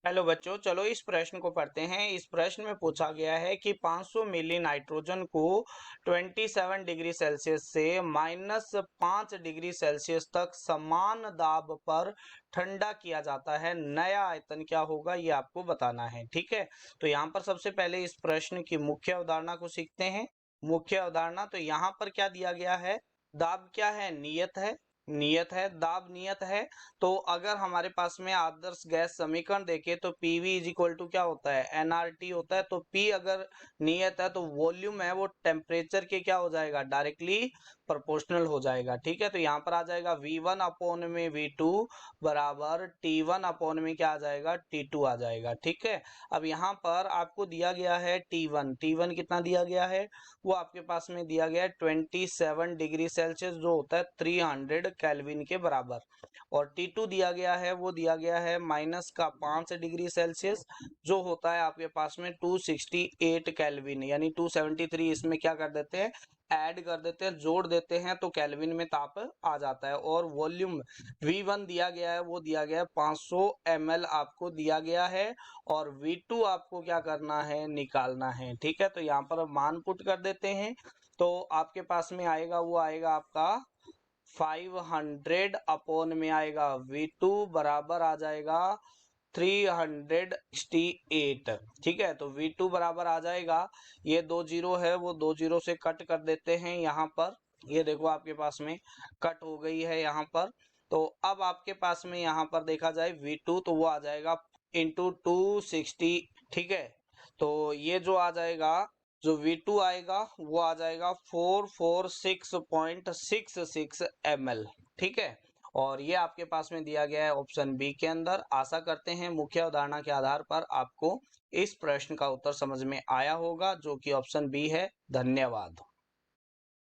Hello बच्चों, चलो इस प्रश्न को पढ़ते हैं। इस प्रश्न में पूछा गया है कि 500 मिली नाइट्रोजन को 27 डिग्री सेल्सियस से -5 डिग्री सेल्सियस तक समान दाब पर ठंडा किया जाता है, नया आयतन क्या होगा ये आपको बताना है। ठीक है, तो यहाँ पर सबसे पहले इस प्रश्न की मुख्य अवधारणा को सीखते हैं। मुख्य अवधारणा, तो यहाँ पर क्या दिया गया है, दाब क्या है, नियत है। नियत है, दाब नियत है। तो अगर हमारे पास में आदर्श गैस समीकरण देखे तो पीवी इज इक्वल टू क्या होता है, एनआरटी होता है। तो पी अगर नियत है तो वॉल्यूम है वो टेम्परेचर के क्या हो जाएगा, डायरेक्टली प्रोपोर्शनल हो जाएगा। ठीक है, तो यहाँ पर आ जाएगा V1 अपॉन में V2 बराबर T1 अपॉन में क्या आ जाएगा, T2 आ जाएगा। ठीक है, अब यहाँ पर आपको दिया गया है T1। T1 कितना दिया गया है, वो आपके पास में दिया गया है 27 डिग्री सेल्सियस, जो होता है 300 केल्विन के बराबर। और T2 दिया गया है, वो दिया गया है -5 डिग्री सेल्सियस, जो होता है आपके पास में 268 केल्विन, यानी 273 इसमें क्या कर देते हैं, ऐड कर देते हैं, जोड़ देते हैं, तो केल्विन में ताप आ जाता है। और वॉल्यूम V1 दिया गया है, वो दिया गया है 500 ml आपको दिया गया है। और V2 आपको क्या करना है, निकालना है। ठीक है, तो यहाँ पर मान पुट कर देते हैं, तो आपके पास में आएगा, वो आएगा आपका 500 अपॉन में आएगा V2 बराबर आ जाएगा 368। ठीक है, तो V2 बराबर आ जाएगा, ये 2 जीरो है वो 2 जीरो से कट कर देते हैं यहाँ पर। ये देखो आपके पास में कट हो गई है यहाँ पर। तो अब आपके पास में यहाँ पर देखा जाए V2, तो वो आ जाएगा इंटू 260। ठीक है, तो ये जो आ जाएगा, जो V2 आएगा वो आ जाएगा 446.66 ml। ठीक है, और ये आपके पास में दिया गया है ऑप्शन बी के अंदर। आशा करते हैं मुख्य अवधारणा के आधार पर आपको इस प्रश्न का उत्तर समझ में आया होगा, जो कि ऑप्शन बी है। धन्यवाद।